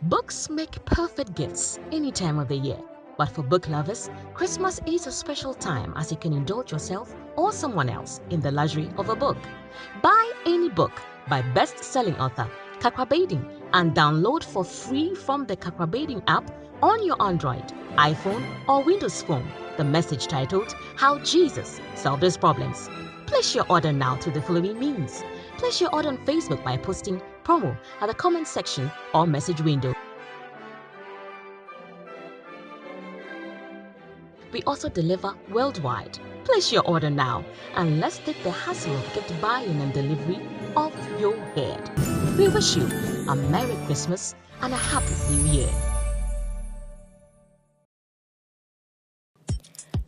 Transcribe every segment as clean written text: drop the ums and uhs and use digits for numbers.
Books make perfect gifts any time of the year. But for book lovers, Christmas is a special time as you can indulge yourself or someone else in the luxury of a book. Buy any book by best-selling author Kakwa Bading and download for free from the Kakwa Bading app on your Android, iPhone or Windows Phone the message titled How Jesus Solved His Problems. Place your order now through the following means. Place your order on Facebook by posting promo at the comment section or message window. We also deliver worldwide. Place your order now and let's take the hassle of gift buying and delivery off your head. We wish you a Merry Christmas and a Happy New Year.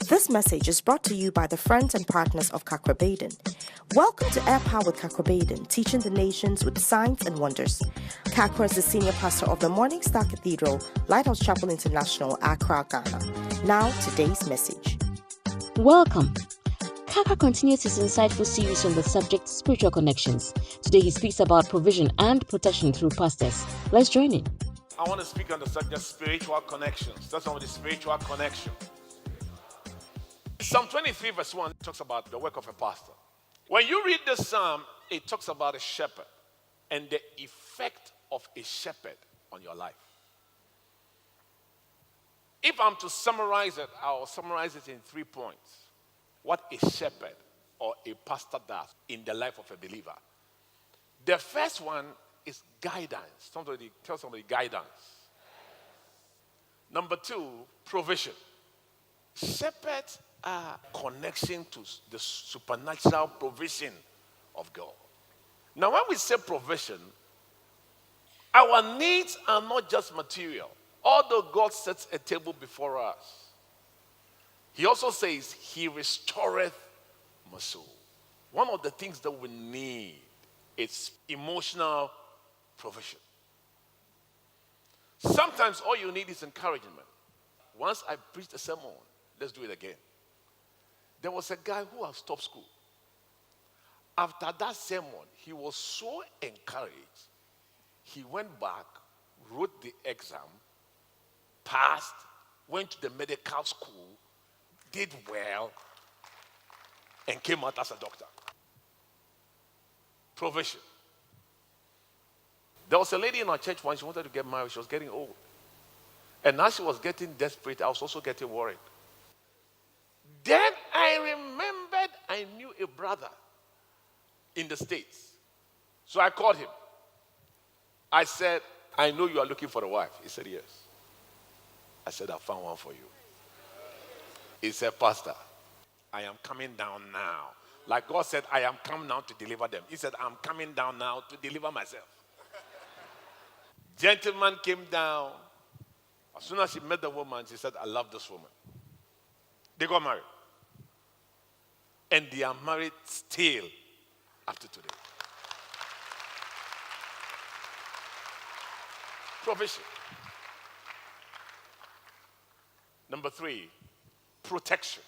This message is brought to you by the friends and partners of Kakwa Bading. Welcome to Air Power with Kakwa Bading, teaching the nations with signs and wonders. Kakwa is the senior pastor of the Morning Star Cathedral, Lighthouse Chapel International, Accra, Ghana. Now, today's message. Welcome. Kakwa continues his insightful series on the subject spiritual connections. Today he speaks about provision and protection through pastors. Let's join in. I want to speak on the subject spiritual connections. That's on the spiritual connection. Psalm 23 verse 1 talks about the work of a pastor. When you read this psalm, it talks about a shepherd and the effect of a shepherd on your life. If I'm to summarize it, I'll summarize it in 3 points. What a shepherd or a pastor does in the life of a believer. The first one is guidance. Tell somebody guidance. Number 2, provision. Shepherds are connection to the supernatural provision of God. Now, when we say provision, our needs are not just material. Although God sets a table before us, He also says, He restoreth my soul. One of the things that we need is emotional provision. Sometimes all you need is encouragement. Once I preached a sermon, let's do it again. There was a guy who had stopped school. After that sermon, he was so encouraged. He went back, wrote the exam, passed, went to the medical school, did well, and came out as a doctor. Provision. There was a lady in our church once, she wanted to get married. She was getting old. And as she was getting desperate, I was also getting worried. Then I remembered I knew a brother in the States. So I called him. I said, I know you are looking for a wife. He said, yes. I said, I found one for you. He said, Pastor, I am coming down now. Like God said, I am come now to deliver them. He said, I'm coming down now to deliver myself. Gentleman came down. As soon as she met the woman, she said, I love this woman. They got married. And they are married still up to today. Provision. Number 3, protection.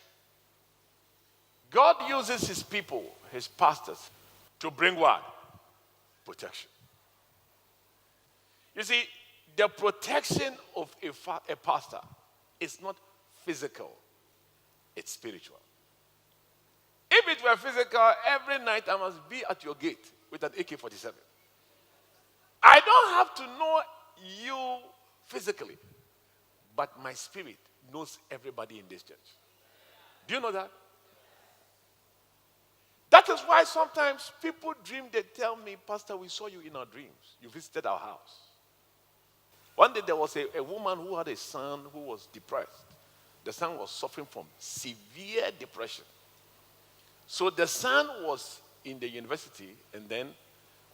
God uses his people, his pastors, to bring what? Protection. You see, the protection of a pastor is not physical, it's spiritual. If it were physical, every night I must be at your gate with an AK-47. I don't have to know you physically, but my spirit knows everybody in this church. Do you know that? That is why sometimes people dream, they tell me, Pastor, we saw you in our dreams. You visited our house. One day there was a woman who had a son who was depressed. The son was suffering from severe depression. So the son was in the university, and then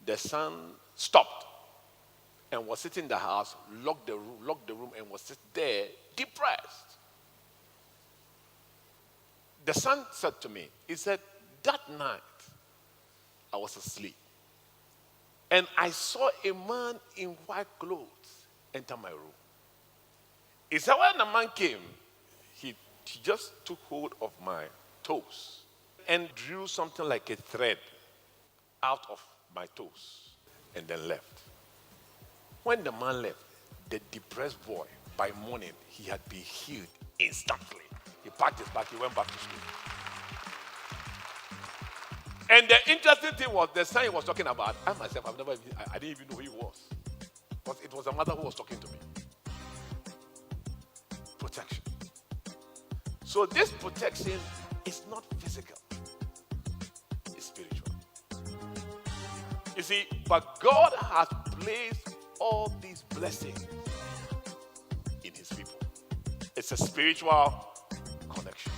the son stopped and was sitting in the house, locked the room, and was sitting there depressed. The son said to me, he said, that night I was asleep, and I saw a man in white clothes enter my room. He said, when the man came, he just took hold of my toes and drew something like a thread out of my toes and then left. When the man left, the depressed boy, by morning, he had been healed instantly. He packed his bag, he went back to school. And the interesting thing was the son he was talking about. I myself, I didn't even know who he was. But it was a mother who was talking to me. Protection. So this protection is not physical. It's spiritual. You see, but God has placed all these blessings in his people. It's a spiritual connection.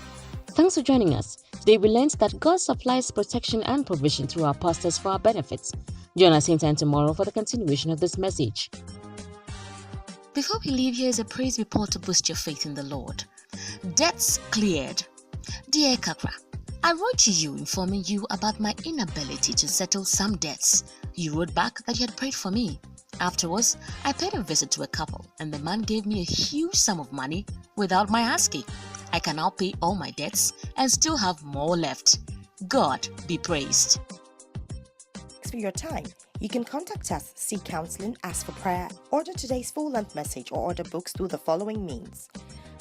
Thanks for joining us. Today we learned that God supplies protection and provision through our pastors for our benefits. Join us same time tomorrow for the continuation of this message. Before we leave, here is a praise report to boost your faith in the Lord. Debts cleared. Dear Kakra, I wrote to you informing you about my inability to settle some debts. You wrote back that you had prayed for me. Afterwards, I paid a visit to a couple and the man gave me a huge sum of money without my asking. I can now pay all my debts and still have more left. God be praised. Thanks for your time. You can contact us, seek counseling, ask for prayer, order today's full-length message, or order books through the following means.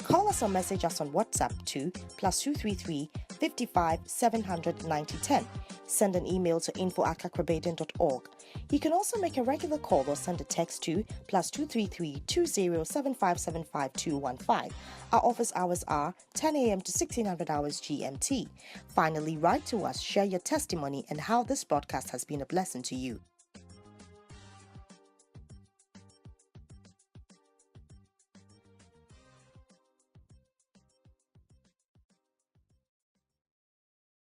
Call us or message us on WhatsApp to +233 55 700 9010. Send an email to info@kakrabaden.org. You can also make a regular call or send a text to +233 20 7575 215. Our office hours are 10 a.m. to 1600 hours GMT. Finally, write to us, share your testimony and how this broadcast has been a blessing to you.